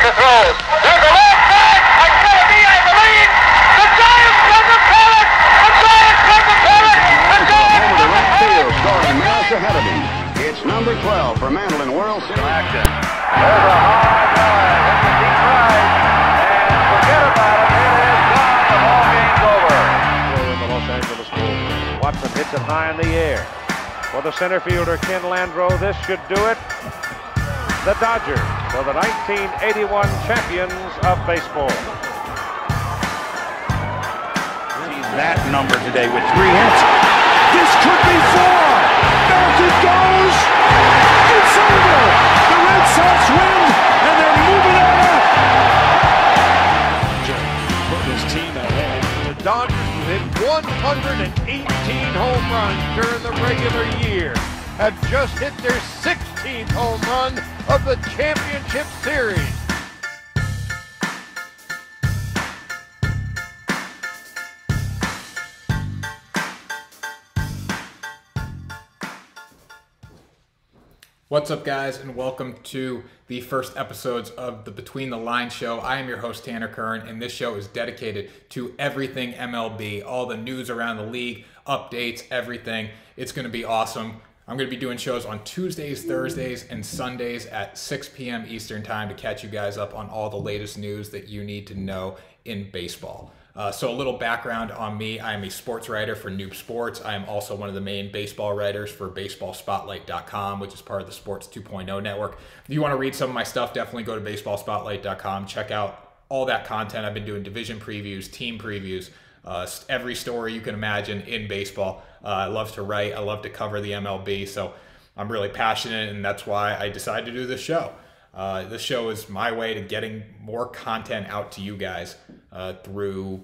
to throw. There's a long pass. It's going to be, I believe, the Giants can repel it. The Giants can repel it. The Giants can repel it. Scoring minutes ahead of him. It's number 12 for Mandolin World Series. Action. There's a hard drive. It's a deep drive. And forget about it. It is gone. The ball game's over. In the Los Angeles Bowl. Watson hits it high in the air. For the center fielder, Ken Landreau, this should do it. The Dodgers are the 1981 champions of baseball. That number today with 3 hits. This could be 4. Back it goes. It's over. The Red Sox win, and they're moving on up. Put his team ahead. The Dodgers, who hit 118 home runs during the regular year, have just hit their 16th home run of the championship series. What's up, guys, and welcome to the first episodes of the Between the Lines show. I am your host, Tanner Kern, and this show is dedicated to everything MLB, all the news around the league, updates, everything. It's going to be awesome. I'm going to be doing shows on Tuesdays, Thursdays, and Sundays at 6 p.m. Eastern Time to catch you guys up on all the latest news that you need to know in baseball. So a little background on me. I am a sports writer for Noob Sports. I am also one of the main baseball writers for BaseballSpotlight.com, which is part of the Sports 2.0 network. If you want to read some of my stuff, definitely go to BaseballSpotlight.com. Check out all that content. I've been doing division previews, team previews, every story you can imagine in baseball. I love to write. I love to cover the MLB. So I'm really passionate, and that's why I decided to do this show. This show is my way to getting more content out to you guys through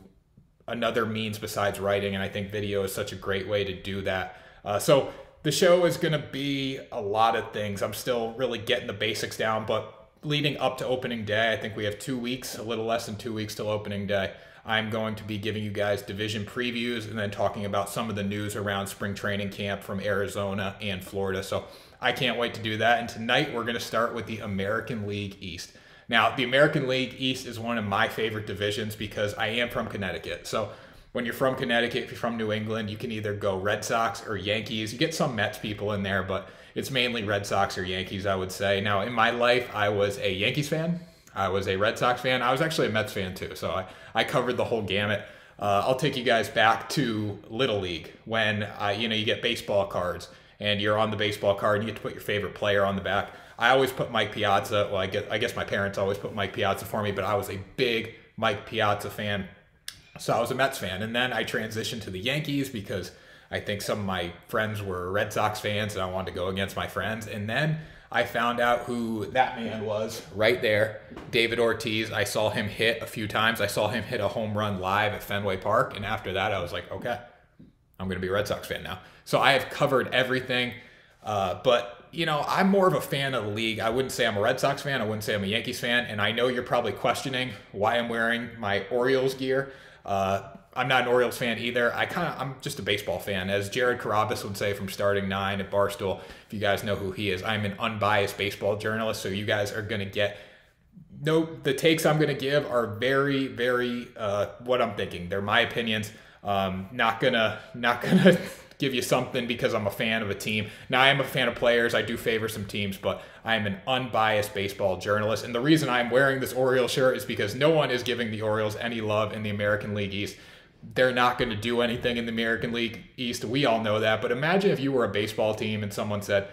another means besides writing, and I think video is such a great way to do that. So the show is going to be a lot of things. I'm still really getting the basics down, but leading up to opening day, I think we have 2 weeks, a little less than 2 weeks till opening day. I'm going to be giving you guys division previews and then talking about some of the news around spring training camp from Arizona and Florida. So I can't wait to do that. And tonight we're going to start with the American League East. Now, the American League East is one of my favorite divisions because I am from Connecticut. So when you're from Connecticut, if you're from New England, you can either go Red Sox or Yankees. You get some Mets people in there, but it's mainly Red Sox or Yankees, I would say. Now, in my life, I was a Yankees fan. I was a Red Sox fan. I was actually a Mets fan too. So I covered the whole gamut. I'll take you guys back to Little League when you get baseball cards and you're on the baseball card and you get to put your favorite player on the back. I always put Mike Piazza. Well, I guess my parents always put Mike Piazza for me, but I was a big Mike Piazza fan. So I was a Mets fan. And then I transitioned to the Yankees because I think some of my friends were Red Sox fans and I wanted to go against my friends. And then I found out who that man was right there, David Ortiz. I saw him hit a few times. I saw him hit a home run live at Fenway Park. And after that, I was like, okay, I'm going to be a Red Sox fan now. So I have covered everything. But I'm more of a fan of the league. I wouldn't say I'm a Red Sox fan. I wouldn't say I'm a Yankees fan. And I know you're probably questioning why I'm wearing my Orioles gear. I'm not an Orioles fan either. I'm just a baseball fan. As Jared Carrabis would say from Starting Nine at Barstool, if you guys know who he is, I'm an unbiased baseball journalist. So you guys are going to get, the takes I'm going to give are very, very, what I'm thinking. They're my opinions. Not gonna give you something because I'm a fan of a team. Now, I am a fan of players. I do favor some teams, but I am an unbiased baseball journalist. And the reason I'm wearing this Orioles shirt is because no one is giving the Orioles any love in the American League East. They're not going to do anything in the American League East. We all know that. But imagine if you were a baseball team and someone said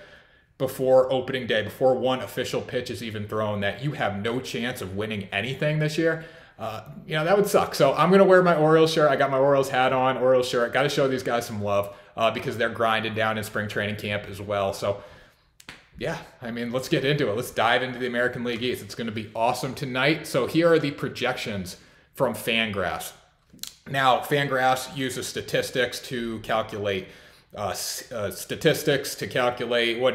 before opening day, before one official pitch is even thrown, that you have no chance of winning anything this year. That would suck. So I'm going to wear my Orioles shirt. I got my Orioles hat on, Orioles shirt. Got to show these guys some love because they're grinding down in spring training camp as well. So, yeah, let's get into it. Let's dive into the American League East. It's going to be awesome tonight. So here are the projections from Fangraphs. Now, Fangraphs uses statistics to calculate what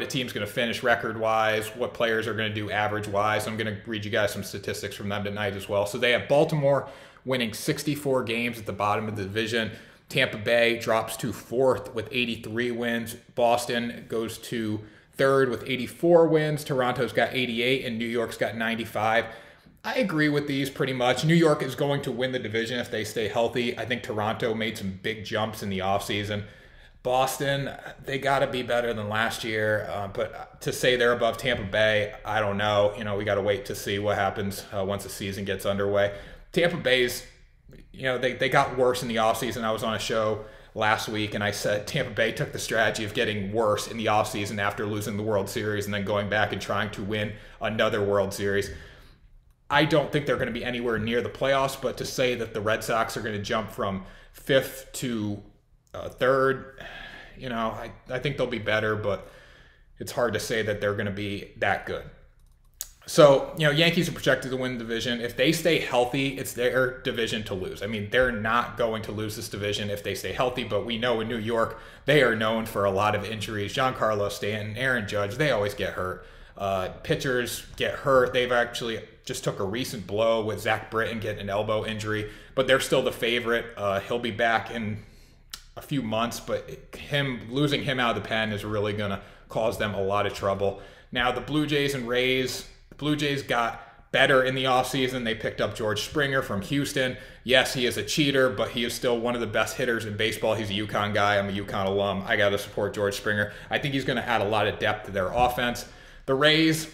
a team's going to finish record-wise, what players are going to do average-wise. I'm going to read you guys some statistics from them tonight as well. So they have Baltimore winning 64 games at the bottom of the division. Tampa Bay drops to 4th with 83 wins. Boston goes to 3rd with 84 wins. Toronto's got 88, and New York's got 95. I agree with these pretty much. New York is going to win the division if they stay healthy. I think Toronto made some big jumps in the offseason. Boston, they got to be better than last year. But to say they're above Tampa Bay, I don't know. We got to wait to see what happens once the season gets underway. Tampa Bay's, they got worse in the offseason. I was on a show last week, and I said Tampa Bay took the strategy of getting worse in the offseason after losing the World Series and then going back and trying to win another World Series. I don't think they're going to be anywhere near the playoffs, but to say that the Red Sox are going to jump from 5th to 3rd, I think they'll be better, but it's hard to say that they're going to be that good. So, Yankees are projected to win the division. If they stay healthy, it's their division to lose. I mean, they're not going to lose this division if they stay healthy, but we know in New York, they are known for a lot of injuries. Giancarlo Stanton, Aaron Judge, they always get hurt. Pitchers get hurt. They've actually just took a recent blow with Zach Britton getting an elbow injury, but they're still the favorite. He'll be back in a few months, but losing him out of the pen is really going to cause them a lot of trouble. Now, the Blue Jays and Rays, the Blue Jays got better in the offseason. They picked up George Springer from Houston. Yes, he is a cheater, but he is still one of the best hitters in baseball. He's a UConn guy. I'm a UConn alum. I got to support George Springer. I think he's going to add a lot of depth to their offense. The Rays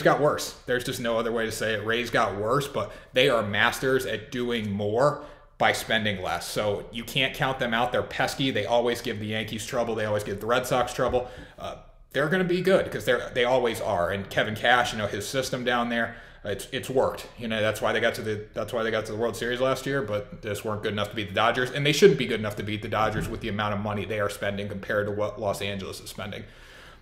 got worse. There's just no other way to say it. Rays got worse, but they are masters at doing more by spending less. So you can't count them out. They're pesky. They always give the Yankees trouble. They always give the Red Sox trouble. They're going to be good because they always are. And Kevin Cash, his system down there, it's worked. That's why they got to the World Series last year, but this weren't good enough to beat the Dodgers, and they shouldn't be good enough to beat the Dodgers with the amount of money they are spending compared to what Los Angeles is spending.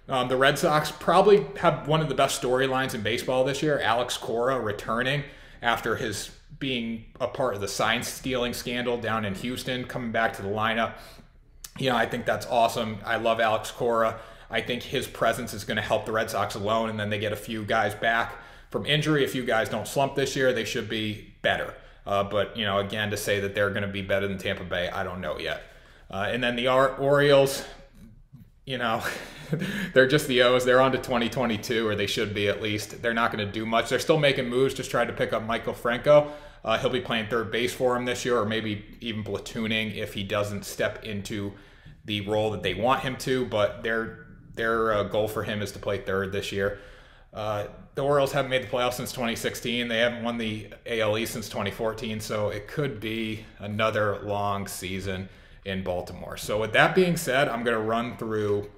The Red Sox probably have one of the best storylines in baseball this year. Alex Cora returning after his being a part of the sign stealing scandal down in Houston, coming back to the lineup. I think that's awesome. I love Alex Cora. I think his presence is going to help the Red Sox alone, and then they get a few guys back from injury. A few guys don't slump this year, they should be better. But, again, to say that they're going to be better than Tampa Bay, I don't know yet. And then the Orioles, they're just the O's. They're on to 2022, or they should be at least. They're not going to do much. They're still making moves, just trying to pick up Michael Franco. He'll be playing third base for him this year, or maybe even platooning if he doesn't step into the role that they want him to. But their goal for him is to play third this year. The Orioles haven't made the playoffs since 2016. They haven't won the AL East since 2014, so it could be another long season in Baltimore. So with that being said, I'm going to run through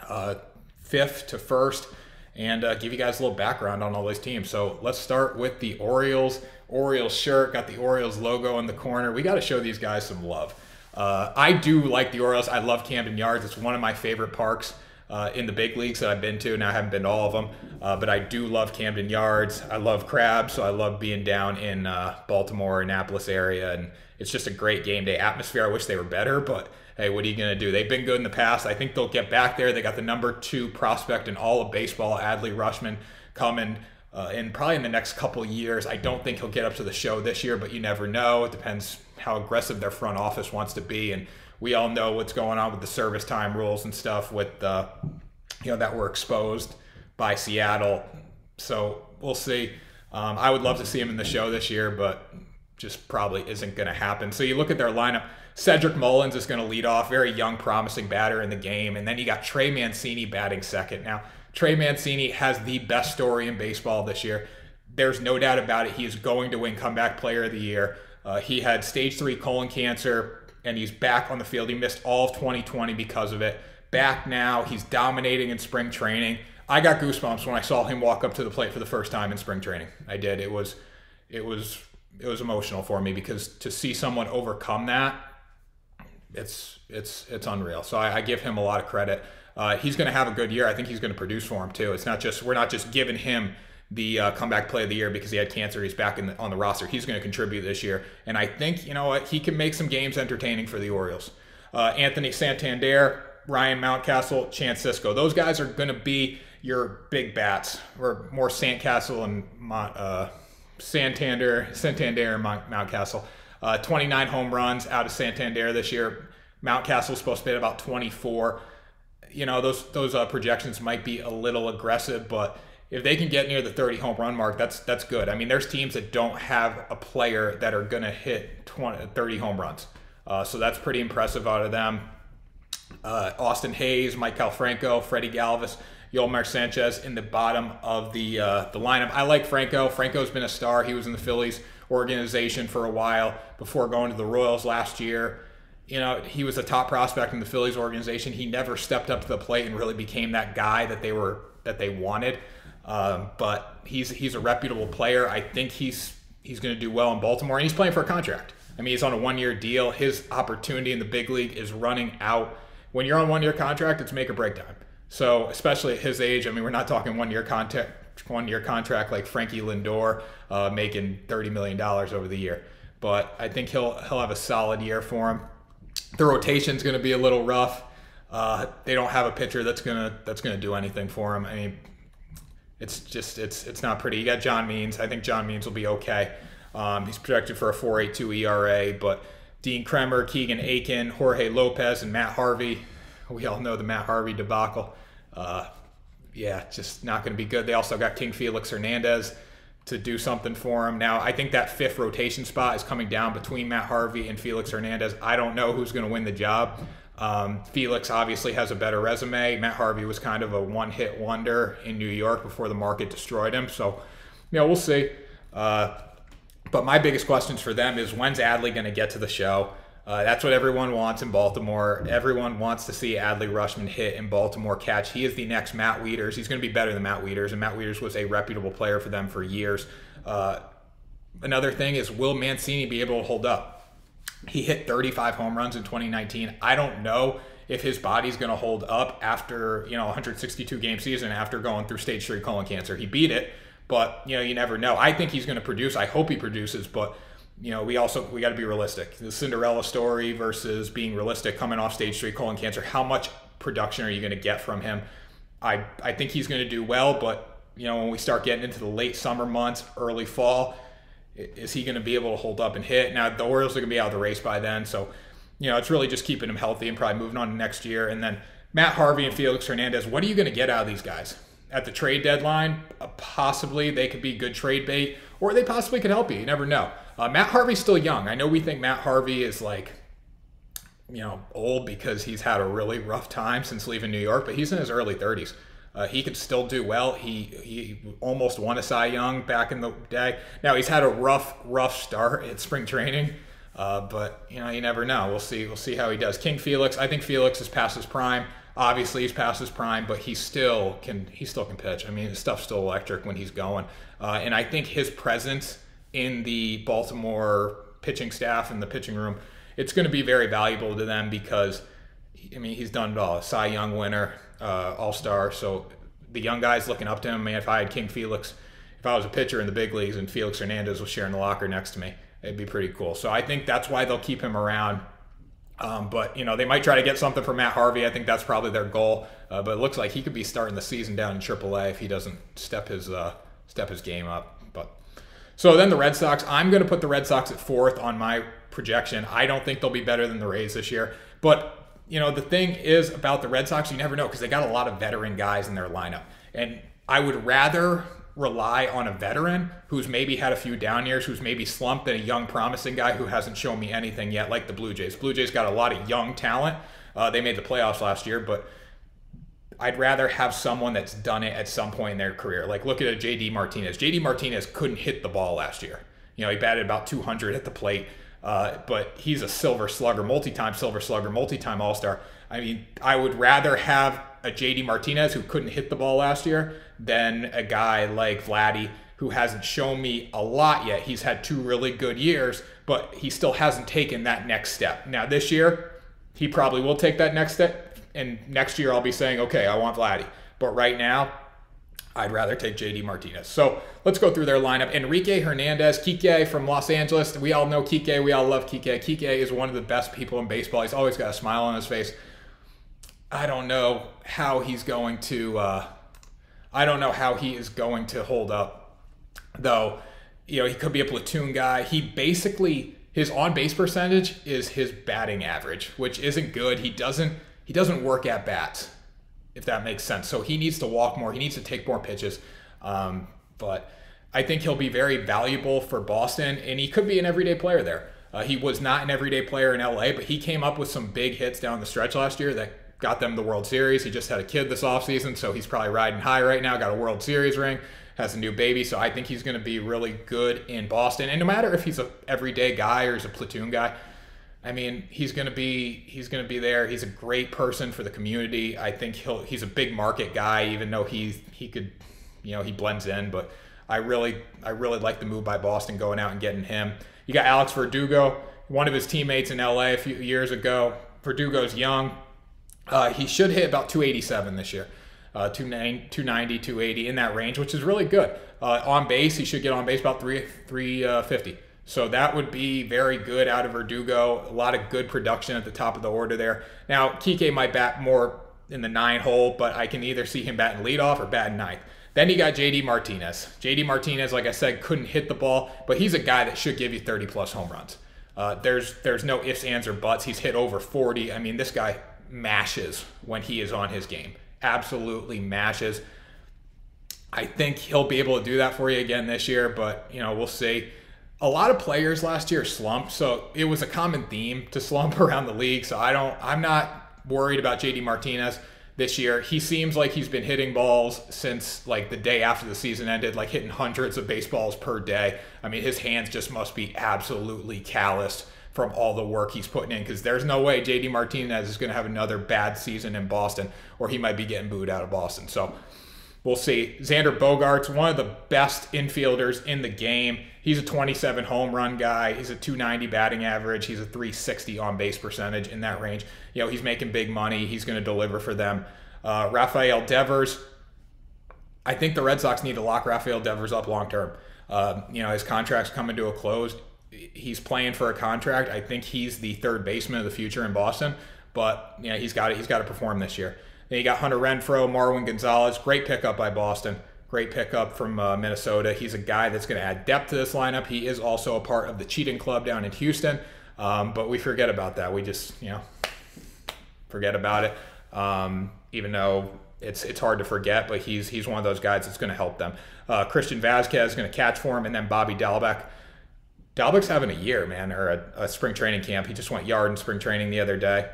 5th to 1st and give you guys a little background on all these teams. So let's start with the Orioles. Orioles shirt, got the Orioles logo in the corner. We got to show these guys some love. I do like the Orioles. I love Camden Yards. It's one of my favorite parks in the big leagues that I've been to. Now I haven't been to all of them, but I do love Camden Yards. I love crabs, so I love being down in Baltimore, Annapolis area, and it's just a great game day atmosphere. I wish they were better, but hey, what are you going to do? They've been good in the past. I think they'll get back there. They got the number 2 prospect in all of baseball, Adley Rutschman, coming in probably in the next couple of years. I don't think he'll get up to the show this year, but you never know. It depends how aggressive their front office wants to be, and we all know what's going on with the service time rules and stuff with that were exposed by Seattle. So we'll see. I would love to see him in the show this year, but just probably isn't going to happen. So you look at their lineup. Cedric Mullins is going to lead off, very young, promising batter in the game. And then you got Trey Mancini batting second. Now, Trey Mancini has the best story in baseball this year. There's no doubt about it. He is going to win Comeback Player of the Year. He had stage 3 colon cancer, and he's back on the field. He missed all of 2020 because of it. Back now, he's dominating in spring training. I got goosebumps when I saw him walk up to the plate for the first time in spring training. I did. It was emotional for me because to see someone overcome that, it's unreal. So I give him a lot of credit. He's going to have a good year. I think he's going to produce for him too. We're not just giving him the Comeback Play of the Year because he had cancer. He's back on the roster. He's going to contribute this year. And I think, he can make some games entertaining for the Orioles. Anthony Santander, Ryan Mountcastle, Chance Sisco. Those guys are going to be your big bats, or more Sandcastle and Santander and Mountcastle. 29 home runs out of Santander this year. Mountcastle's supposed to hit about 24. Those projections might be a little aggressive, but if they can get near the 30 home run mark, that's good. I mean, there's teams that don't have a player that are going to hit 30 home runs. So that's pretty impressive out of them. Austin Hayes, Maikel Franco, Freddie Galvis, Yolmer Sanchez in the bottom of the lineup. I like Franco. Franco's been a star. He was in the Phillies organization for a while before going to the Royals last year. You know, he was a top prospect in the Phillies organization. He never stepped up to the plate and really became that guy that they wanted. But he's a reputable player. I think he's going to do well in Baltimore, and he's playing for a contract. I mean, he's on a one-year deal. His opportunity in the big league is running out. When you're on one-year contract, it's make or break time. So, especially at his age, I mean, we're not talking one-year contract like Frankie Lindor making $30 million over the year. But I think he'll have a solid year for him. The rotation's going to be a little rough. They don't have a pitcher that's gonna do anything for him. I mean, it's not pretty. You got John Means. I think John Means will be okay. He's projected for a 4.82 ERA, but Dean Kremer, Keegan Aiken, Jorge Lopez, and Matt Harvey. We all know the Matt Harvey debacle. Yeah, just not going to be good. They also got King Felix Hernandez to do something for him. Now, I think that fifth rotation spot is coming down between Matt Harvey and Felix Hernandez. I don't know who's going to win the job. Felix obviously has a better resume. Matt Harvey was kind of a one-hit wonder in New York before the market destroyed him. So, you know, we'll see. But my biggest questions for them is, when's Adley going to get to the show? That's what everyone wants in Baltimore. Everyone wants to see Adley Rutschman hit in Baltimore catch. He is the next Matt Wieters. He's going to be better than Matt Wieters, and Matt Wieters was a reputable player for them for years. Another thing is, will Mancini be able to hold up? He hit 35 home runs in 2019. I don't know if his body's going to hold up after, 162 game season after going through stage 3 colon cancer. He beat it, but, you never know. I think he's going to produce. I hope he produces, but we got to be realistic. The Cinderella story versus being realistic coming off stage 3 colon cancer. How much production are you going to get from him? I think he's going to do well, but when we start getting into the late summer months, early fall, is he going to be able to hold up and hit? Now, the Orioles are going to be out of the race by then, so it's really just keeping him healthy and probably moving on to next year. And then Matt Harvey and Felix Hernandez, what are you going to get out of these guys? At the trade deadline, possibly they could be good trade bait, or they possibly could help you. You never know. Matt Harvey's still young. I know we think Matt Harvey is old because he's had a really rough time since leaving New York, but he's in his early 30s. He could still do well. He almost won a Cy Young back in the day. Now, he's had a rough start at spring training, but you never know. We'll see how he does. King Felix, I think Felix is past his prime. Obviously, he's past his prime, but he still can pitch. I mean, his stuff's still electric when he's going. And I think his presence in the Baltimore pitching staff and the pitching room, it's going to be very valuable to them because, he's done it all. Cy Young winner, all-star. So the young guys looking up to him. If I had King Felix, if I was a pitcher in the big leagues and Felix Hernandez was sharing the locker next to me, it'd be pretty cool. So I think that's why they'll keep him around. But they might try to get something for Matt Harvey. I think that's probably their goal. But it looks like he could be starting the season down in AAA if he doesn't step his game up. So then the Red Sox, I'm going to put the Red Sox at 4th on my projection. I don't think they'll be better than the Rays this year. But the thing is about the Red Sox, you never know because they got a lot of veteran guys in their lineup. And I would rather rely on a veteran who's maybe had a few down years, who's maybe slumped, than a young promising guy who hasn't shown me anything yet, like the Blue Jays. Blue Jays got a lot of young talent. They made the playoffs last year, but I'd rather have someone that's done it at some point in their career. Like, look at a J.D. Martinez. J.D. Martinez couldn't hit the ball last year. He batted about 200 at the plate, but he's a silver slugger, multi-time silver slugger, multi-time all-star. I would rather have a J.D. Martinez who couldn't hit the ball last year than a guy like Vladdy who hasn't shown me a lot yet. He's had 2 really good years, but he still hasn't taken that next step. Now, this year, he probably will take that next step. And next year I'll be saying, okay, I want Vladdy. But right now, I'd rather take J.D. Martinez. So let's go through their lineup. Enrique Hernandez, Kike from Los Angeles. We all know Kike. We all love Kike. Kike is one of the best people in baseball. He's always got a smile on his face. I don't know how he's going to hold up, though. He could be a platoon guy. His on-base percentage is his batting average, which isn't good. He doesn't work at bats, if that makes sense. So he needs to walk more. He needs to take more pitches. But I think he'll be very valuable for Boston, and he could be an everyday player there. He was not an everyday player in LA, but he came up with some big hits down the stretch last year that got them the World Series. He just had a kid this offseason, so he's probably riding high right now, got a World Series ring, has a new baby, so I think he's going to be really good in Boston. And no matter if he's an everyday guy or he's a platoon guy, I mean, he's going to be there. He's a great person for the community. I think he's a big market guy, even though he could, he blends in, but I really like the move by Boston going out and getting him. You got Alex Verdugo, one of his teammates in LA a few years ago. Verdugo's young. He should hit about 287 this year. 290, 280 in that range, which is really good. On base, he should get on base about 350. So that would be very good out of Verdugo. A lot of good production at the top of the order there. Now, Kike might bat more in the 9 hole, but I can either see him batting leadoff or batting 9th. Then you got JD Martinez. JD Martinez, like I said, couldn't hit the ball, but he's a guy that should give you 30-plus home runs. There's no ifs, ands, or buts. He's hit over 40. I mean, this guy mashes when he is on his game. Absolutely mashes. I think he'll be able to do that for you again this year, but, we'll see. A lot of players last year slumped, so it was a common theme to slump around the league, so I'm not worried about JD Martinez this year. He seems like he's been hitting balls since like the day after the season ended, like hitting hundreds of baseballs per day. I mean, his hands just must be absolutely calloused from all the work he's putting in, because there's no way JD Martinez is going to have another bad season in Boston, or he might be getting booed out of Boston. So we'll see. Xander Bogaerts, one of the best infielders in the game. He's a 27 home run guy. He's a 290 batting average. He's a 360 on base percentage, in that range. He's making big money. He's going to deliver for them. Rafael Devers. I think the Red Sox need to lock Rafael Devers up long term. His contract's coming to a close. He's playing for a contract. I think he's the third baseman of the future in Boston, but he's got to perform this year. Then you got Hunter Renfroe, Marwin Gonzalez. Great pickup by Boston. Great pickup from Minnesota. He's a guy that's going to add depth to this lineup. He is also a part of the cheating club down in Houston, but we forget about that. We just, forget about it, even though it's hard to forget, but he's one of those guys that's going to help them. Christian Vazquez is going to catch for him, and then Bobby Dalbec. Dalbec's having a year, man, or a spring training camp. He just went yard in spring training the other day.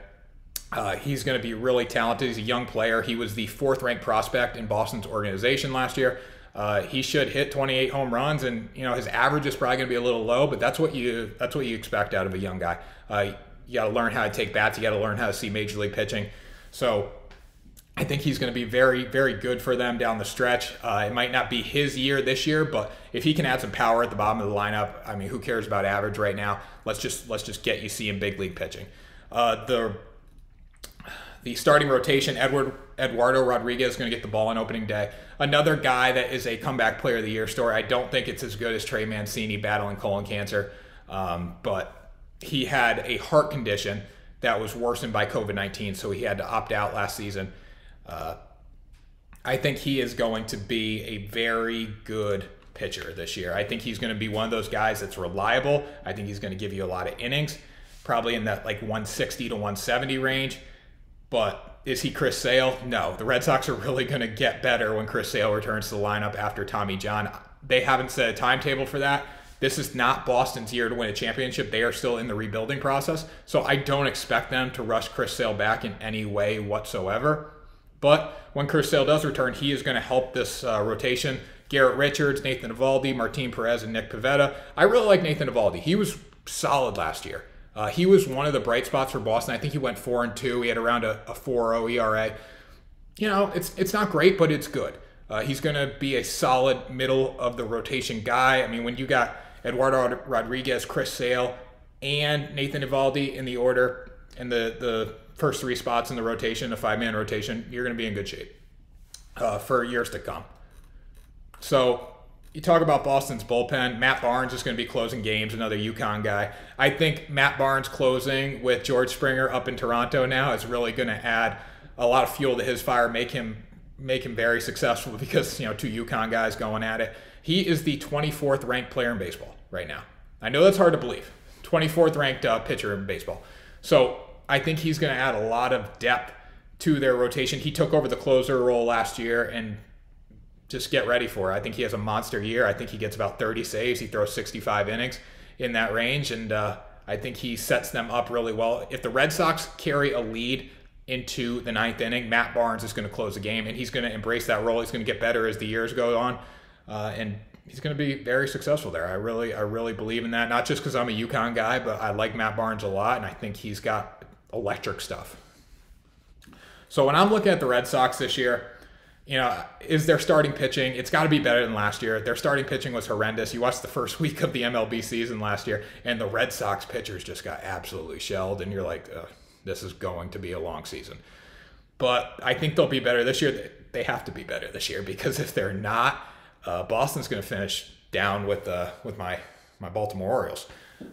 He's going to be really talented. He's a young player. He was the 4th-ranked prospect in Boston's organization last year. He should hit 28 home runs, and his average is probably going to be a little low, but that's what you expect out of a young guy. You got to learn how to take bats. You got to learn how to see major league pitching. So I think he's going to be very, very good for them down the stretch. It might not be his year this year, but if he can add some power at the bottom of the lineup, I mean, who cares about average right now? Let's just get you seeing big league pitching. The starting rotation, Eduardo Rodriguez is going to get the ball on opening day. Another guy that is a comeback player of the year story. I don't think it's as good as Trey Mancini battling colon cancer, but he had a heart condition that was worsened by COVID-19, so he had to opt out last season. I think he is going to be a very good pitcher this year. I think he's going to be one of those guys that's reliable. I think he's going to give you a lot of innings, probably in that like 160 to 170 range. But is he Chris Sale? No. The Red Sox are really going to get better when Chris Sale returns to the lineup after Tommy John. They haven't set a timetable for that. This is not Boston's year to win a championship. They are still in the rebuilding process. So I don't expect them to rush Chris Sale back in any way whatsoever. But when Chris Sale does return, he is going to help this rotation. Garrett Richards, Nathan Eovaldi, Martin Perez, and Nick Pivetta. I really like Nathan Eovaldi. He was solid last year. He was one of the bright spots for Boston. I think he went 4-2. He had around a 4.0 ERA. It's not great, but it's good. He's going to be a solid middle of the rotation guy. I mean, when you got Eduardo Rodriguez, Chris Sale, and Nathan Eovaldi in the order, and the first 3 spots in the rotation, a 5-man rotation, you're going to be in good shape for years to come. So you talk about Boston's bullpen. Matt Barnes is going to be closing games, another UConn guy. I think Matt Barnes closing with George Springer up in Toronto now is really going to add a lot of fuel to his fire, make him very successful, because 2 UConn guys going at it. He is the 24th ranked player in baseball right now. I know that's hard to believe. 24th ranked pitcher in baseball. So I think he's going to add a lot of depth to their rotation. He took over the closer role last year, and just get ready for it. I think he has a monster year. I think he gets about 30 saves. He throws 65 innings in that range, and I think he sets them up really well. If the Red Sox carry a lead into the 9th inning, Matt Barnes is going to close the game, and he's going to embrace that role. He's going to get better as the years go on, and he's going to be very successful there. I really believe in that, not just because I'm a UConn guy, but I like Matt Barnes a lot, and I think he's got electric stuff. So when I'm looking at the Red Sox this year, you know, is their starting pitching, it's got to be better than last year. Their starting pitching was horrendous. You watched the first week of the MLB season last year, and the Red Sox pitchers just got absolutely shelled, and you're like, this is going to be a long season. But I think they'll be better this year. They have to be better this year, because if they're not, Boston's going to finish down with my Baltimore Orioles.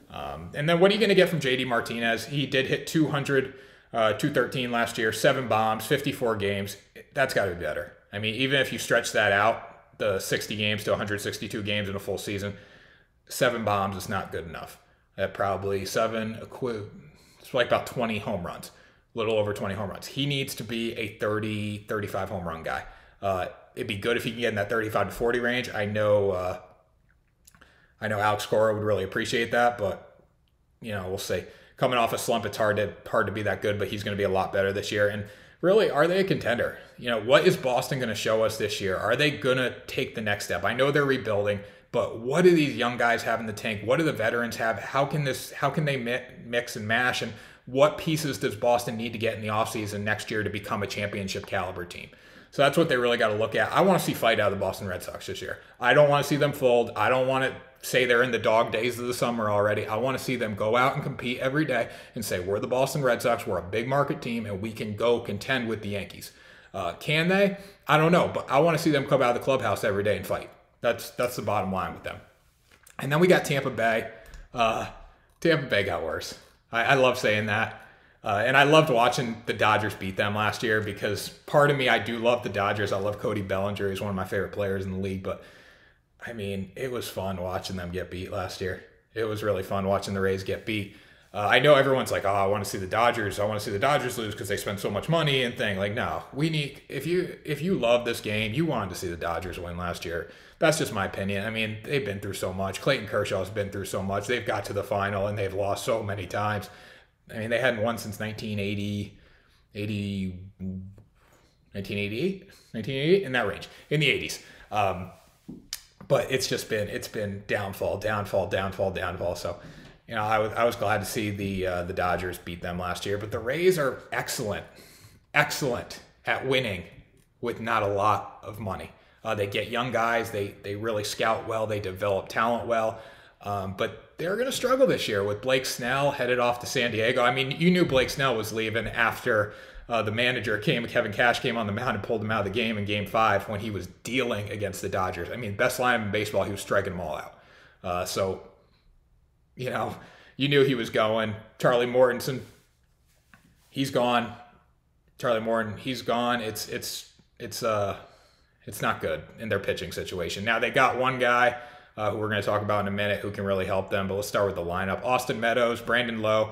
And then what are you going to get from JD Martinez? He did hit 213 last year, 7 bombs, 54 games. That's got to be better. I mean, even if you stretch that out, the 60 games to 162 games in a full season, 7 bombs is not good enough. At probably it's like about 20 home runs, a little over 20 home runs. He needs to be a 30, 35 home run guy. It'd be good if he can get in that 35 to 40 range. I know Alex Cora would really appreciate that, but you know, we'll see. Coming off a slump, it's hard to be that good, but he's going to be a lot better this year. And really, are they a contender? You know, what is Boston going to show us this year? Are they going to take the next step? I know they're rebuilding, but what do these young guys have in the tank? What do the veterans have? How can they mix and mash? And what pieces does Boston need to get in the offseason next year to become a championship caliber team? So that's what they really got to look at. I want to see fight out of the Boston Red Sox this year. I don't want to see them fold. I don't want to say they're in the dog days of the summer already. I want to see them go out and compete every day and say, we're the Boston Red Sox, we're a big market team, and we can go contend with the Yankees. Can they? I don't know, but I want to see them come out of the clubhouse every day and fight. That's the bottom line with them. And then we got Tampa Bay. Tampa Bay got worse. I love saying that. And I loved watching the Dodgers beat them last year, because part of me, I do love the Dodgers. I love Cody Bellinger. He's one of my favorite players in the league. But, I mean, it was fun watching them get beat last year. It was really fun watching the Rays get beat. I know everyone's like, oh, I want to see the Dodgers. I want to see the Dodgers lose because they spend so much money and thing. Like, no, we need, if you love this game, you wanted to see the Dodgers win last year. That's just my opinion. I mean, they've been through so much. Clayton Kershaw's been through so much. They've got to the final and they've lost so many times. I mean, they hadn't won since 1988, in that range, in the 80s. But it's been downfall. So, you know, I was glad to see the Dodgers beat them last year. But the Rays are excellent at winning with not a lot of money. They get young guys. They really scout well. They develop talent well. But they're going to struggle this year with Blake Snell headed off to San Diego. I mean, you knew Blake Snell was leaving after the manager Kevin Cash came on the mound and pulled him out of the game in Game 5 when he was dealing against the Dodgers. I mean, best lineup in baseball, he was striking them all out. So, you know, you knew he was going. Charlie Mortensen, he's gone. Charlie Morton, he's gone. It's not good in their pitching situation. Now they got one guy who we're going to talk about in a minute who can really help them, but let's start with the lineup. Austin Meadows, Brandon Lowe,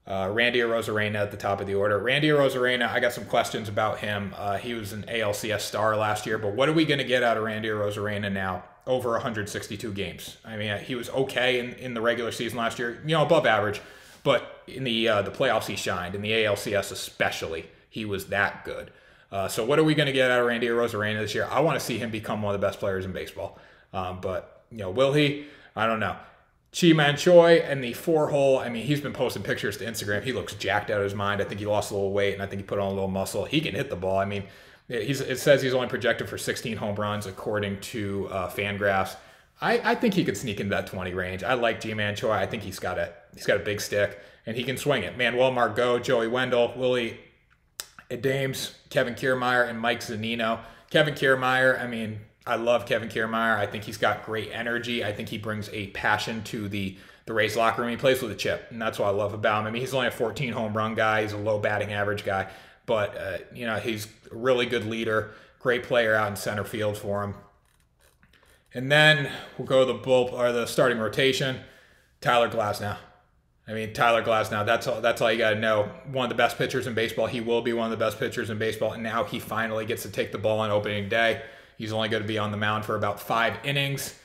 Randy Arozarena at the top of the order. Randy Arozarena, I got some questions about him. He was an ALCS star last year, but what are we going to get out of Randy Arozarena now? Over 162 games. I mean, he was okay in the regular season last year, you know, above average, but in the playoffs he shined. In the ALCS especially, he was that good. So what are we going to get out of Randy Arozarena this year? I want to see him become one of the best players in baseball. But, you know, will he? I don't know. Chi-Man Choi and the 4-hole, I mean, he's been posting pictures to Instagram. He looks jacked out of his mind. I think he lost a little weight, and I think he put on a little muscle. He can hit the ball. I mean, it says he's only projected for 16 home runs according to Fangraphs. I think he could sneak into that 20 range. I like Chi-Man Choi. I think he's got a big stick, and he can swing it. Manuel Margot, Joey Wendell, Willie Adames, Kevin Kiermaier, and Mike Zunino. Kevin Kiermaier, I mean, I love Kevin Kiermaier. I think he's got great energy. I think he brings a passion to the Rays locker room. He plays with a chip, and that's what I love about him. I mean, he's only a 14 home run guy. He's a low batting average guy, but you know, he's a really good leader, great player out in center field for him. And then we'll go to the starting rotation. Tyler Glasnow. I mean, Tyler Glasnow, that's all you got to know. One of the best pitchers in baseball. He will be one of the best pitchers in baseball, and now he finally gets to take the ball on opening day. He's only going to be on the mound for about 5 innings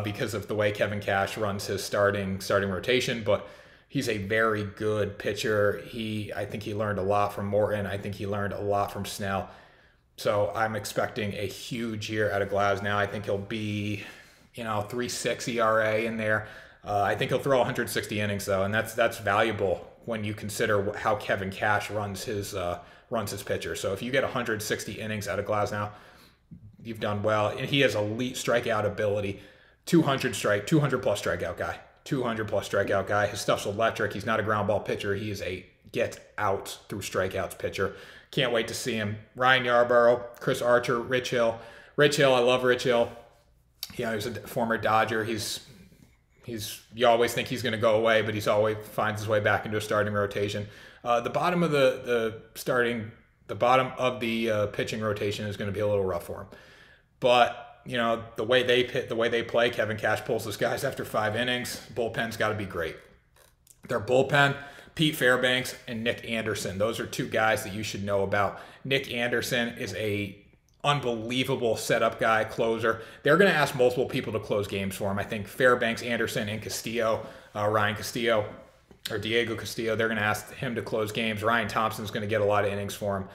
because of the way Kevin Cash runs his starting rotation, but he's a very good pitcher. I think he learned a lot from Morton. I think he learned a lot from Snell. So I'm expecting a huge year out of Glasnow. I think he'll be, 3.6 ERA in there. I think he'll throw 160 innings though, and that's valuable when you consider how Kevin Cash runs his pitcher. So if you get 160 innings out of Glasnow, you've done well. And he has elite strikeout ability. 200 plus strikeout guy. 200 plus strikeout guy. His stuff's electric. He's not a ground ball pitcher. He is a get out through strikeouts pitcher. Can't wait to see him. Ryan Yarborough, Chris Archer, Rich Hill. Rich Hill, I love Rich Hill. He's a former Dodger. You always think he's going to go away, but he's always finds his way back into a starting rotation. The bottom of the pitching rotation is going to be a little rough for him. But the way they play, Kevin Cash pulls his guys after 5 innings. Bullpen's got to be great. Their bullpen, Pete Fairbanks and Nick Anderson. Those are 2 guys that you should know about. Nick Anderson is a unbelievable setup guy, closer. They're going to ask multiple people to close games for him. I think Fairbanks, Anderson, and Castillo, Ryan Castillo, or Diego Castillo, they're going to ask him to close games. Ryan Thompson's going to get a lot of innings for him.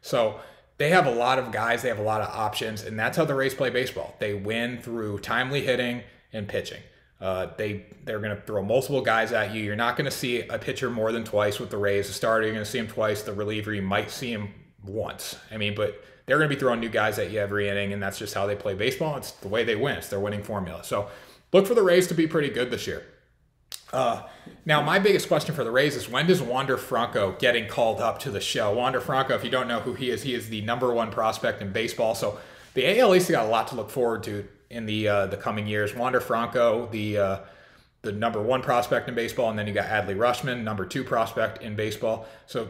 So they have a lot of guys. They have a lot of options, and that's how the Rays play baseball. They win through timely hitting and pitching. They're going to throw multiple guys at you. You're not going to see a pitcher more than twice with the Rays. The starter, you're going to see him twice. The reliever, you might see him once. But they're going to be throwing new guys at you every inning, and that's just how they play baseball. It's the way they win. It's their winning formula. So look for the Rays to be pretty good this year. Now, my biggest question for the Rays is, when does Wander Franco getting called up to the show? Wander Franco, if you don't know who he is the #1 prospect in baseball. So the AL East got a lot to look forward to in the coming years. Wander Franco, the #1 prospect in baseball, and then you got Adley Rutschman, #2 prospect in baseball. So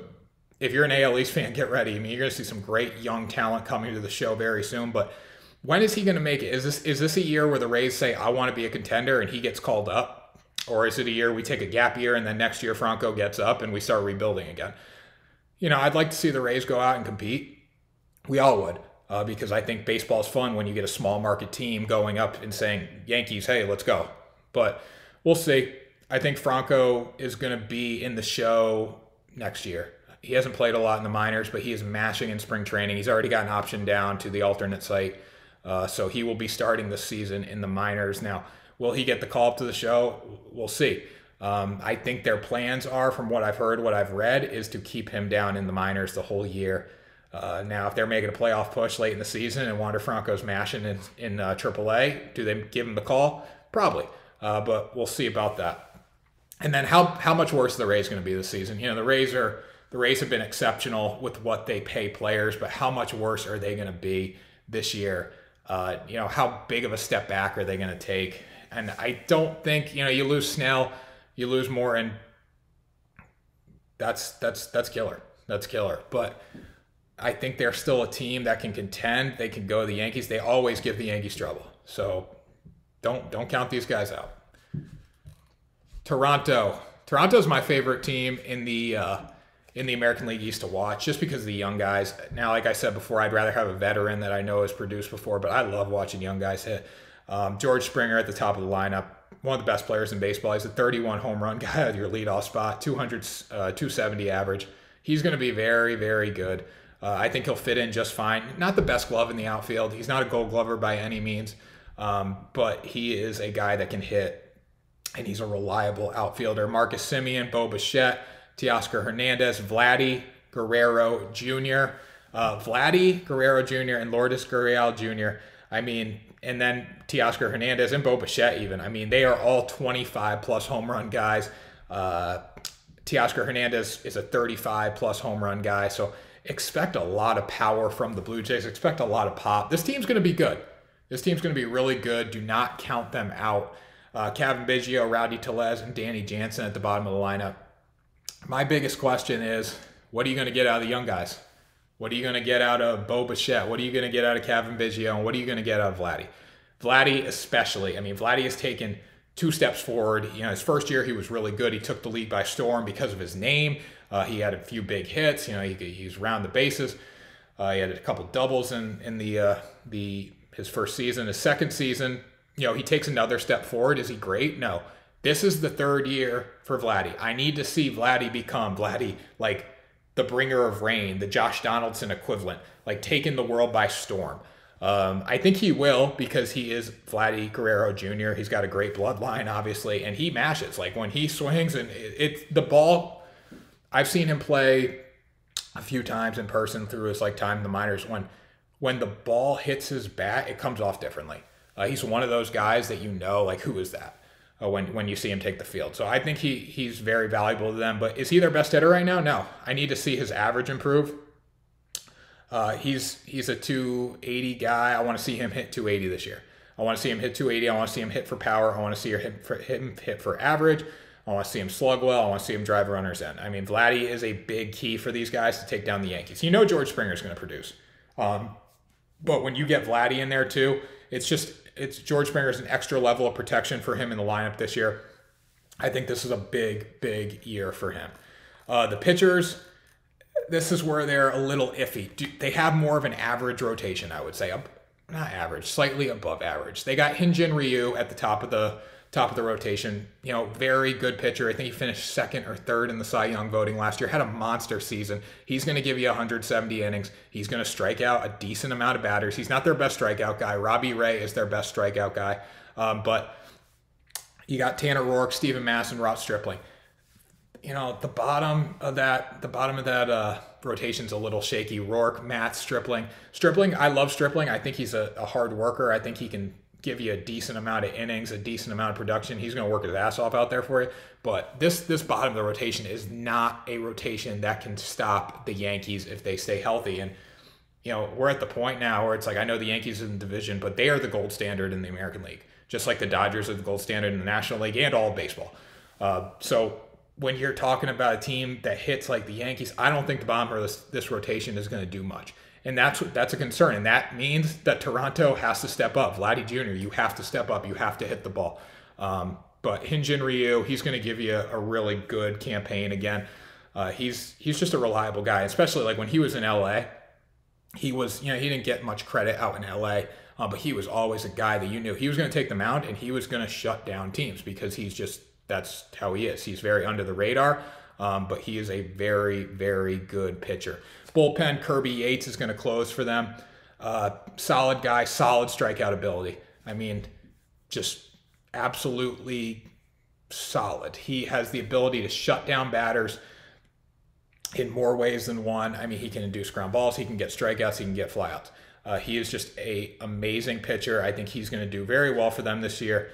if you're an AL East fan, get ready. You're going to see some great young talent coming to the show very soon. But when is he going to make it? Is this a year where the Rays say, I want to be a contender, and he gets called up? Or is it a year we take a gap year and then next year Franco gets up and we start rebuilding again? I'd like to see the Rays go out and compete. We all would, because I think baseball's fun when you get a small market team going up and saying, Yankees, hey, let's go. But we'll see. I think Franco is going to be in the show next year. He hasn't played a lot in the minors, but he is mashing in spring training. He's already got an option down to the alternate site. So he will be starting the season in the minors. Now, will he get the call up to the show? We'll see. I think their plans are, from what I've heard, what I've read, is to keep him down in the minors the whole year. Now, if they're making a playoff push late in the season and Wander Franco's mashing in AAA, do they give him the call? Probably. But we'll see about that. And then how much worse are the Rays going to be this season? The Rays have been exceptional with what they pay players, but how much worse are they going to be this year? How big of a step back are they going to take? And I don't think, you lose Snell, you lose Morton. That's killer. That's killer. But I think they're still a team that can contend. They can go to the Yankees. They always give the Yankees trouble. So don't count these guys out. Toronto's my favorite team in the American League East to watch, just because of the young guys. Now, like I said before, I'd rather have a veteran that I know has produced before, but I love watching young guys hit. George Springer at the top of the lineup, one of the best players in baseball. He's a 31 home run guy at your leadoff spot, 270 average. He's going to be very, very good. I think he'll fit in just fine. Not the best glove in the outfield. He's not a Gold Glover by any means, but he is a guy that can hit, and he's a reliable outfielder. Marcus Semien, Bo Bichette, Teoscar Hernandez, Vladdy Guerrero Jr., and Lourdes Gurriel Jr. And then Teoscar Hernandez and Bo Bichette even. They are all 25-plus home run guys. Teoscar Hernandez is a 35-plus home run guy. So expect a lot of power from the Blue Jays. Expect a lot of pop. This team's going to be good. This team's going to be really good. Do not count them out. Kevin Biggio, Rowdy Tellez, and Danny Jansen at the bottom of the lineup. My biggest question is, what are you going to get out of the young guys? What are you going to get out of Bo Bichette? What are you going to get out of Kevin Biggio? And what are you going to get out of Vladdy? Vladdy especially. Vladdy has taken 2 steps forward. His first year he was really good. He took the league by storm because of his name. He had a few big hits. He's around the bases. He had a couple doubles in the his first season. His second season, he takes another step forward. Is he great? No. This is the third year for Vladdy. I need to see Vladdy become like the bringer of rain, the Josh Donaldson equivalent, like taking the world by storm. I think he will, because he is Vladdy Guerrero Jr. He's got a great bloodline, obviously, and he mashes. Like when he swings, and it's the ball. I've seen him play a few times in person through his time in the minors. When the ball hits his bat, it comes off differently. He's one of those guys that who is that? When you see him take the field. So I think he's very valuable to them. But is he their best hitter right now? No. I need to see his average improve. He's a 280 guy. I want to see him hit 280 this year. I want to see him hit 280. I want to see him hit for power. I want to see him hit for average. I want to see him slug well. I want to see him drive runners in. I mean, Vladdy is a big key for these guys to take down the Yankees. George Springer is going to produce. But when you get Vladdy in there too, it's George Springer is an extra level of protection for him in the lineup this year. I think this is a big, big year for him. The pitchers, this is where they're a little iffy. They have more of an average rotation, I would say. Not average, slightly above average. They got Hyun-Jin Ryu at the top of the rotation. Very good pitcher. I think he finished second or third in the Cy Young voting last year. Had a monster season. He's going to give you 170 innings. He's going to strike out a decent amount of batters. He's not their best strikeout guy. Robbie Ray is their best strikeout guy. But you got Tanner Roark, Steven Masson, Ross Stripling. The bottom of that rotation's a little shaky. Roark, Matt, Stripling. I love Stripling. I think he's a hard worker. I think he can give you a decent amount of innings, a decent amount of production. He's going to work his ass off out there for you. But this bottom of the rotation is not a rotation that can stop the Yankees if they stay healthy. And, we're at the point now where it's I know the Yankees are in the division, but they are the gold standard in the American League, just like the Dodgers are the gold standard in the National League and all of baseball. So when you're talking about a team that hits like the Yankees, I don't think the bottom of this rotation is going to do much. And that's a concern. And that means that Toronto has to step up. Vladdy Jr., you have to step up. You have to hit the ball. But Hyun-Jin Ryu, he's going to give you a really good campaign again. He's just a reliable guy, especially when he was in LA. He was, he didn't get much credit out in LA, but he was always a guy that you knew he was going to take the mound and he was going to shut down teams because that's how he is. He's very under the radar, but he is a very, very good pitcher. Bullpen, Kirby Yates is going to close for them. Solid guy, solid strikeout ability. I mean, just absolutely solid. He has the ability to shut down batters in more ways than one. I mean, he can induce ground balls, he can get strikeouts, he can get flyouts. He is just an amazing pitcher. I think he's going to do very well for them this year.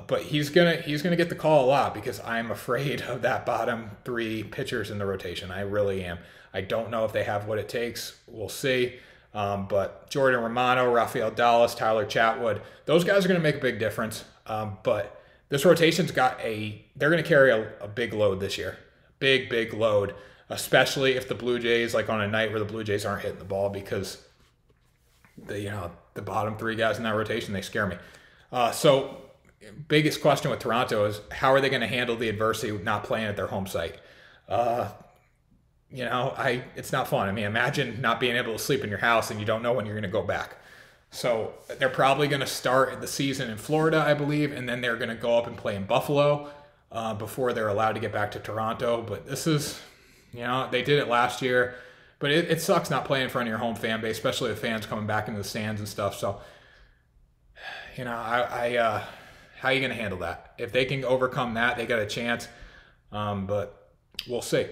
But he's gonna get the call a lot because I'm afraid of that bottom three pitchers in the rotation. I really am. I don't know if they have what it takes. We'll see. But Jordan Romano, Rafael Dallas, Tyler Chatwood, those guys are going to make a big difference. But this rotation's they're going to carry a big load this year. Big load, especially if the Blue Jays, on a night where the Blue Jays aren't hitting the ball, because the bottom three guys in that rotation, they scare me. So biggest question with Toronto is how are they going to handle the adversity of not playing at their home site? It's not fun. I mean, imagine not being able to sleep in your house and you don't know when you're going to go back. So they're probably going to start the season in Florida, I believe, and then they're going to go up and play in Buffalo before they're allowed to get back to Toronto. But this is, they did it last year, but it sucks not playing in front of your home fan base, especially the fans coming back into the stands and stuff. So, how are you going to handle that? If they can overcome that, they got a chance. But we'll see.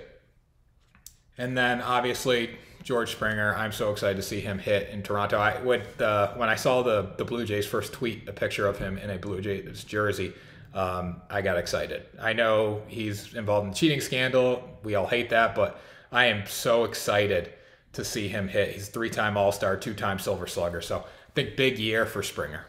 And then, obviously, George Springer, I'm so excited to see him hit in Toronto. When I saw the Blue Jays first tweet a picture of him in a Blue Jays jersey, I got excited. I know he's involved in the cheating scandal. We all hate that, but I am so excited to see him hit. He's a 3-time All-Star, 2-time Silver Slugger. So I think big year for Springer.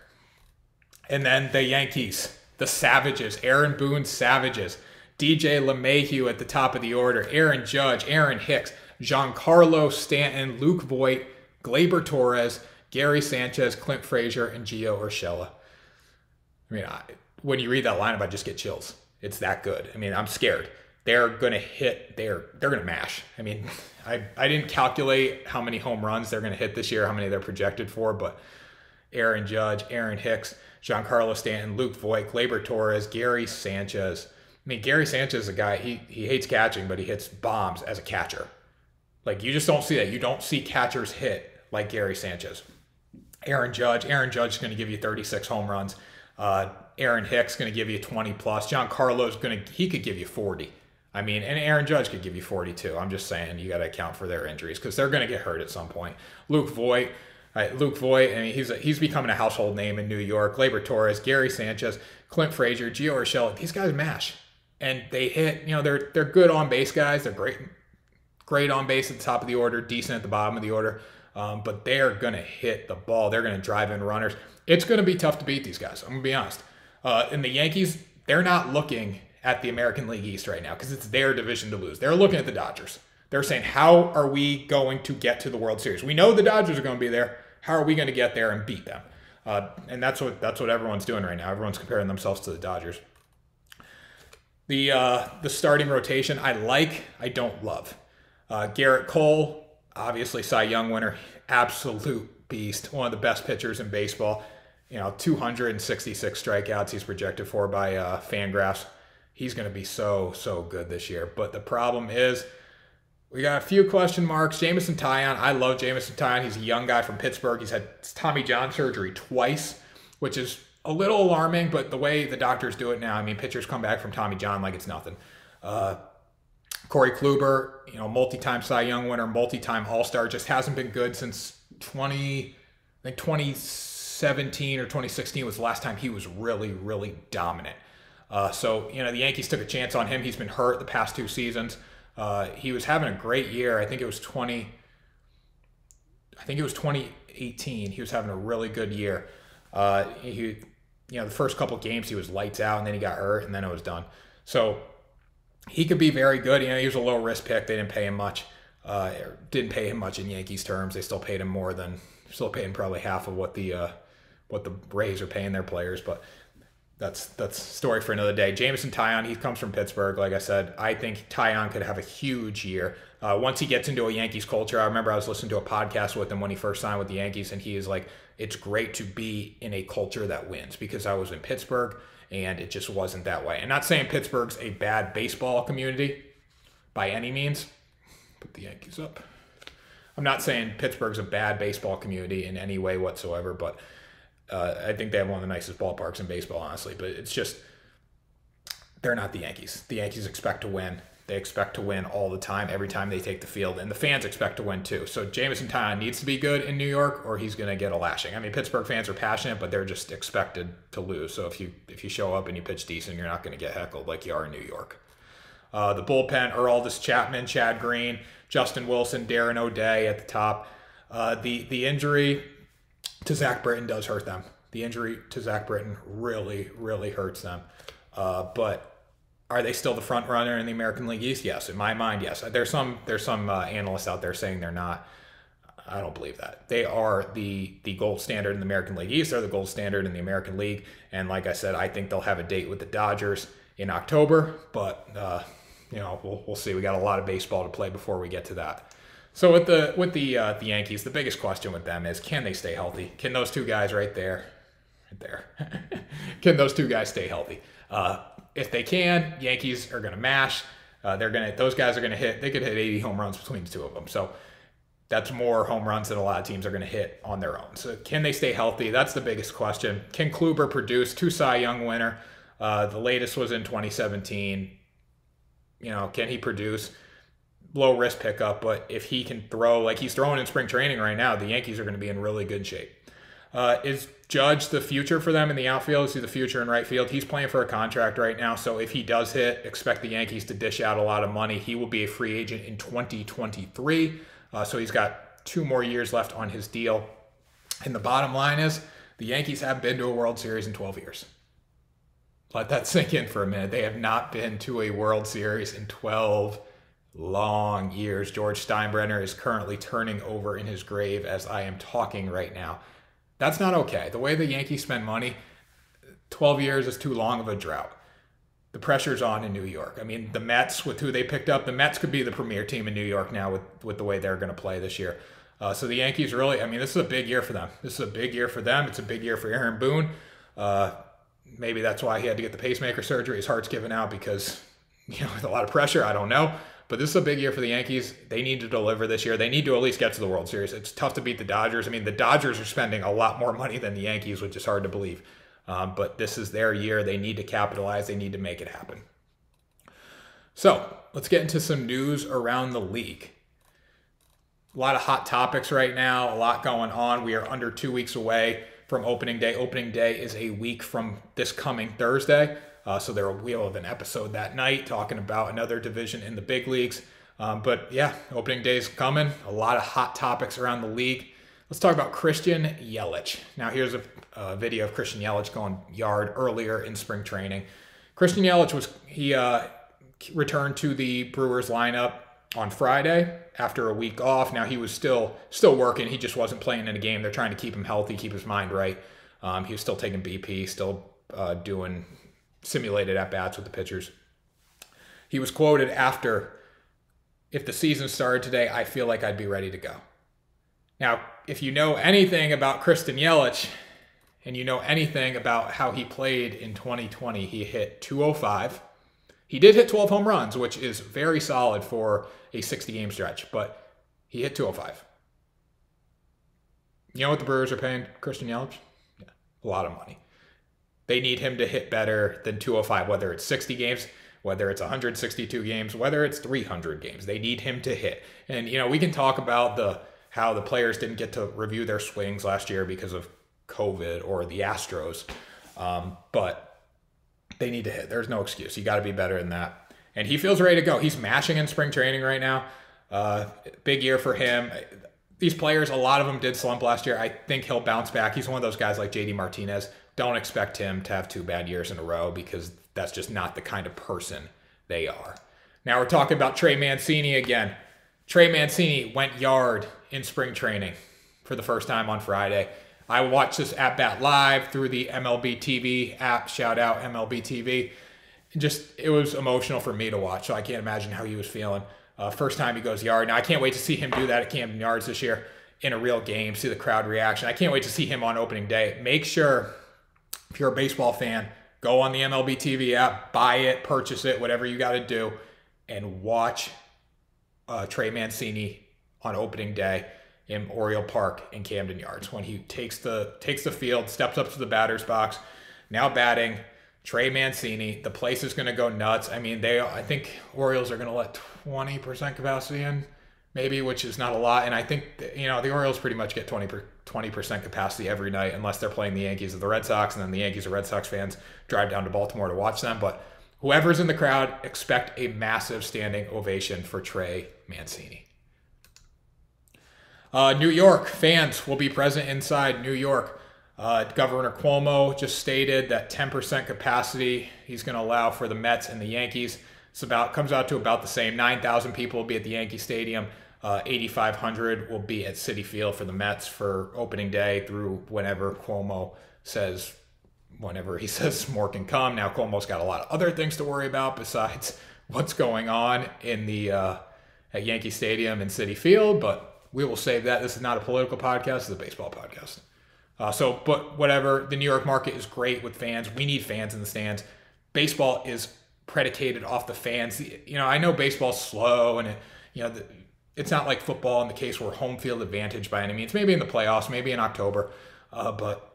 And then the Yankees, the Savages, Aaron Boone's Savages, DJ LeMahieu at the top of the order, Aaron Judge, Aaron Hicks, Giancarlo Stanton, Luke Voit, Gleyber Torres, Gary Sanchez, Clint Frazier, and Gio Urshela. I mean, when you read that lineup, I just get chills. It's that good. I mean, I'm scared. They're going to hit. They're going to mash. I mean, I didn't calculate how many home runs they're going to hit this year, how many they're projected for, but Aaron Judge, Aaron Hicks, Giancarlo Stanton, Luke Voit, Gleyber Torres, Gary Sanchez. I mean, Gary Sanchez is a guy, he hates catching, but he hits bombs as a catcher. Like, you just don't see that. You don't see catchers hit like Gary Sanchez. Aaron Judge is going to give you 36 home runs. Aaron Hicks going to give you 20 plus. Giancarlo's he could give you 40. I mean, and Aaron Judge could give you 42. I'm just saying you got to account for their injuries because they're going to get hurt at some point. Luke Voit, I mean, he's becoming a household name in New York. Gleyber Torres, Gary Sanchez, Clint Frazier, Gio Urshela. These guys mash, and they hit. You know, they're good on base guys. They're great on base at the top of the order, decent at the bottom of the order. But they're going to hit the ball. They're going to drive in runners. It's going to be tough to beat these guys. I'm going to be honest. And the Yankees, they're not looking at the American League East right now because it's their division to lose. They're looking at the Dodgers. They're saying, how are we going to get to the World Series? We know the Dodgers are going to be there. How are we going to get there and beat them? And that's what everyone's doing right now. Everyone's comparing themselves to the Dodgers. The starting rotation, I don't love. Garrett Cole, obviously Cy Young winner, absolute beast, one of the best pitchers in baseball. 266 strikeouts he's projected for by Fangraphs. He's going to be so good this year. But the problem is we got a few question marks. Jameson Taillon, I love Jameson Taillon. He's a young guy from Pittsburgh. He's had Tommy John surgery twice, which is a little alarming, but the way the doctors do it now, I mean, pitchers come back from Tommy John like it's nothing. Corey Kluber, multi-time Cy Young winner, multi-time All-Star, just hasn't been good since 2017 or 2016 was the last time he was really dominant. So the Yankees took a chance on him. He's been hurt the past 2 seasons. He was having a great year. I think it was 2018. He was having a really good year. The first couple games he was lights out, and then he got hurt, and then it was done. So he could be very good. He was a low risk pick. They didn't pay him much. Didn't pay him much in Yankees terms. They still paid him probably half of what the Rays are paying their players. But that's a story for another day. Jameson Taillon, he comes from Pittsburgh. Like I said, I think Taillon could have a huge year. Once he gets into a Yankees culture, I remember I was listening to a podcast with him when he first signed with the Yankees, and he is like, it's great to be in a culture that wins because I was in Pittsburgh and it just wasn't that way. And not saying Pittsburgh's a bad baseball community by any means. Put the Yankees up. I'm not saying Pittsburgh's a bad baseball community in any way whatsoever, but I think they have one of the nicest ballparks in baseball, honestly. But it's just, they're not the Yankees. The Yankees expect to win. They expect to win all the time, every time they take the field. And the fans expect to win too. So Jameson Taillon needs to be good in New York or he's going to get a lashing. I mean, Pittsburgh fans are passionate, but they're just expected to lose. So if you show up and you pitch decent, you're not going to get heckled like you are in New York. The bullpen, Aroldis Chapman, Chad Green, Justin Wilson, Darren O'Day at the top. The injury to Zach Britton does hurt them. The injury to Zach Britton really hurts them. But are they still the front runner in the American League East? Yes, in my mind, yes. There's some analysts out there saying they're not. I don't believe that. They are the gold standard in the American League East. They're the gold standard in the American League. And like I said, I think they'll have a date with the Dodgers in October. But we'll see. We got a lot of baseball to play before we get to that. So with the Yankees, the biggest question with them is, can they stay healthy? Can those two guys right there, can those two guys stay healthy? If they can, Yankees are going to mash. Those guys are going to hit. They could hit 80 home runs between the two of them. So that's more home runs than a lot of teams are going to hit on their own. So can they stay healthy? That's the biggest question. Can Kluber produce? 2 Cy Young winner. The latest was in 2017. Can he produce? Low risk pickup, but if he can throw like he's throwing in spring training right now, the Yankees are going to be in really good shape. Is Judge the future for them in the outfield? Is he the future in right field? He's playing for a contract right now, so if he does hit, expect the Yankees to dish out a lot of money. He will be a free agent in 2023, so he's got 2 more years left on his deal. And the bottom line is, the Yankees haven't been to a World Series in 12 years. Let that sink in for a minute. They have not been to a World Series in 12 long years. George Steinbrenner is currently turning over in his grave as I am talking right now. That's not okay. The way the Yankees spend money, 12 years is too long of a drought. The pressure's on in New York. I mean, the Mets, with who they picked up, the Mets could be the premier team in New York now with the way they're going to play this year. So the Yankees really, I mean, this is a big year for them. This is a big year for them. It's a big year for Aaron Boone. Maybe that's why he had to get the pacemaker surgery. His heart's given out because, with a lot of pressure. I don't know. But this is a big year for the Yankees. They need to deliver this year. They need to at least get to the World Series. It's tough to beat the Dodgers. I mean, the Dodgers are spending a lot more money than the Yankees, which is hard to believe. But this is their year. They need to capitalize. They need to make it happen. So let's get into some news around the league. A lot of hot topics right now, a lot going on. We are under 2 weeks away from opening day. Opening day is a week from this coming Thursday. So we'll have an episode that night talking about another division in the big leagues. But yeah, opening day is coming. A lot of hot topics around the league. Let's talk about Christian Yelich. Now here's a video of Christian Yelich going yard earlier in spring training. Christian Yelich returned to the Brewers lineup on Friday after a week off. Now he was still working. He just wasn't playing in a game. They're trying to keep him healthy, keep his mind right. He was still taking BP, still doing simulated at-bats with the pitchers. He was quoted after, "If the season started today, I feel like I'd be ready to go." Now, if you know anything about Christian Yelich, and you know anything about how he played in 2020, he hit 205. He did hit 12 home runs, which is very solid for a 60-game stretch, but he hit 205. You know what the Brewers are paying Christian Yelich? Yeah, a lot of money. They need him to hit better than 205, whether it's 60 games, whether it's 162 games, whether it's 300 games. They need him to hit. And, we can talk about how the players didn't get to review their swings last year because of COVID or the Astros, but they need to hit. There's no excuse. You got to be better than that. And he feels ready to go. He's mashing in spring training right now. Big year for him. These players, a lot of them did slump last year. I think he'll bounce back. He's one of those guys like JD Martinez. Don't expect him to have 2 bad years in a row because that's just not the kind of person they are. Now we're talking about Trey Mancini again. Trey Mancini went yard in spring training for the first time on Friday. I watched this at-bat live through the MLB TV app. Shout out MLB TV. It was emotional for me to watch, so I can't imagine how he was feeling. First time he goes yard. Now, I can't wait to see him do that at Camden Yards this year in a real game, see the crowd reaction. I can't wait to see him on opening day. Make sure, if you're a baseball fan, go on the MLB TV app, buy it, purchase it, whatever you got to do, and watch Trey Mancini on opening day in Oriole Park in Camden Yards when he takes the field, steps up to the batter's box. Now batting, Trey Mancini. The place is going to go nuts. I mean, I think Orioles are going to let 20% capacity in, maybe, which is not a lot. And I think, the Orioles pretty much get 20% capacity every night unless they're playing the Yankees or the Red Sox, and then the Yankees or Red Sox fans drive down to Baltimore to watch them. But whoever's in the crowd, expect a massive standing ovation for Trey Mancini. New York fans will be present inside New York. Governor Cuomo just stated that 10% capacity he's going to allow for the Mets and the Yankees. Comes out to about the same. 9,000 people will be at the Yankee Stadium. 8,500 will be at Citi Field for the Mets for opening day through whenever Cuomo says, whenever he says more can come. Now, Cuomo's got a lot of other things to worry about besides what's going on in the at Yankee Stadium and Citi Field, but we will save that. This is not a political podcast. It's a baseball podcast. But whatever. The New York market is great with fans. We need fans in the stands. Baseball is predicated off the fans. I know baseball's slow, and it's not like football in the case where home field advantage by any means. Maybe in the playoffs, maybe in October, but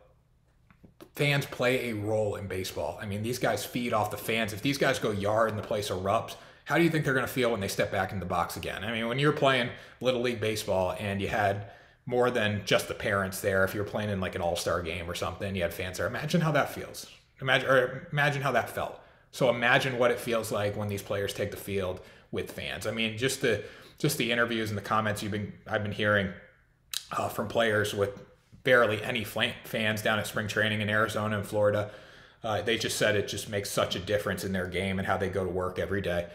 fans play a role in baseball. I mean, these guys feed off the fans. If these guys go yard and the place erupts, how do you think they're going to feel when they step back in the box again? I mean, when you're playing Little League Baseball and you had more than just the parents there, if you're playing in like an all-star game or something, you had fans there. Imagine how that feels. Imagine how that felt. So imagine what it feels like when these players take the field with fans. I mean, just the interviews and the comments I've been hearing from players with barely any fans down at spring training in Arizona and Florida. They just said it just makes such a difference in their game and how they go to work every day.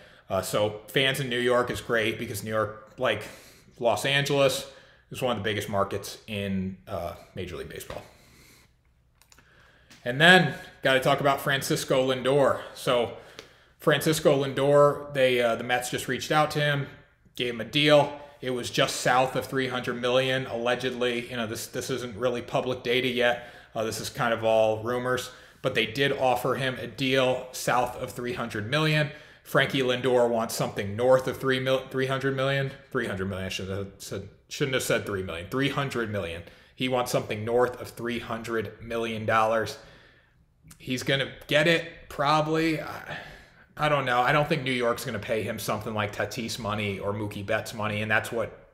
So fans in New York is great because New York, like Los Angeles, is one of the biggest markets in Major League Baseball. And then got to talk about Francisco Lindor. So Francisco Lindor, the Mets just reached out to him, gave him a deal. It was just south of $300 million, allegedly. This isn't really public data yet. This is kind of all rumors, but they did offer him a deal south of $300 million. Frankie Lindor wants something north of $300 million. $300 million. I shouldn't have said $3 million. $300 million. He wants something north of $300 million. He's going to get it, probably. I don't know. I don't think New York's going to pay him something like Tatis money or Mookie Betts money, and that's what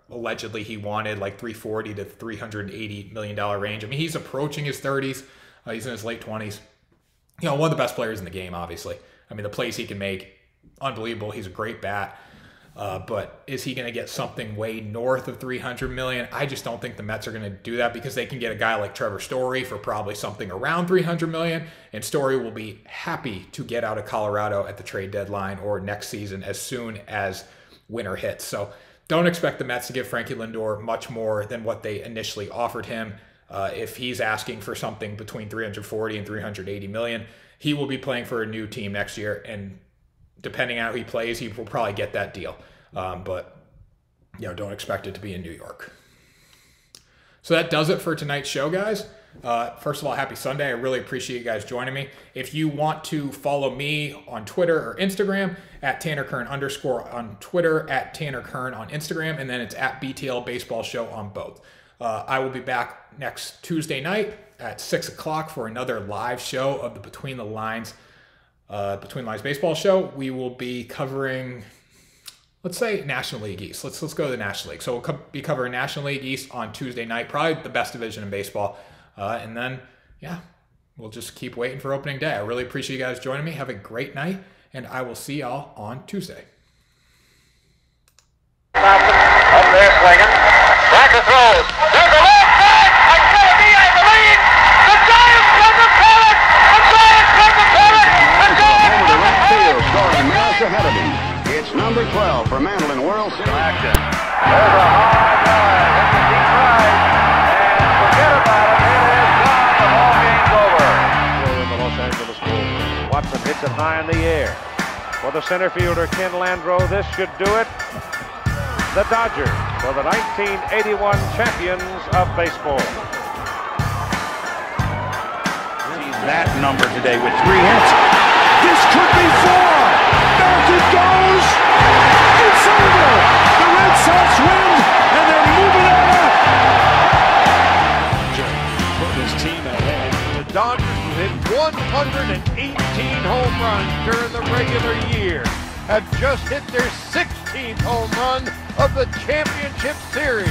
allegedly he wanted, like $340 to $380 million range. I mean, he's approaching his 30s. He's in his late 20s. One of the best players in the game, obviously. I mean, the plays he can make, unbelievable. He's a great bat. But is he going to get something way north of $300 million? I just don't think the Mets are going to do that, because they can get a guy like Trevor Story for probably something around $300 million, and Story will be happy to get out of Colorado at the trade deadline or next season as soon as winter hits. So don't expect the Mets to give Frankie Lindor much more than what they initially offered him. If he's asking for something between $340 and $380 million, he will be playing for a new team next year, and depending on how he plays, he will probably get that deal. But don't expect it to be in New York. So that does it for tonight's show, guys. First of all, happy Sunday. I really appreciate you guys joining me. If you want to follow me on Twitter or Instagram, at TannerKern_ on Twitter, at TannerKern on Instagram, and then it's at BTL Baseball Show on both. I will be back next Tuesday night at 6 o'clock for another live show of the Between the Lines Baseball Show. We will be covering, let's say, National League East. Let's go to the National League. So we'll be covering National League East on Tuesday night, probably the best division in baseball. And then, we'll just keep waiting for opening day. I really appreciate you guys joining me. Have a great night, and I will see y'all on Tuesday. Up there swinging. Backer throws. There's a left side. It's going to be in the lead. The Giants come to call it. The Giants come to call it. The Giants Over to come to right call field, it. scoring miles ahead of him. It's number 12 for Mandolin World Series. Action. There's a hard drive. It's a deep drive. And forget about it. It is gone. The ball game's over. In the Los Angeles Wolves. Watson hits it high in the air. For the center fielder, Ken Landreau, this should do it. The Dodgers are the 1981 champions of baseball. That number today with 3 hits. This could be 4. Back it goes. It's over. The Red Sox win, and they're moving on. Put his team ahead. The Dodgers, who hit 118 home runs during the regular year, have just hit their 16th home run of the championship series.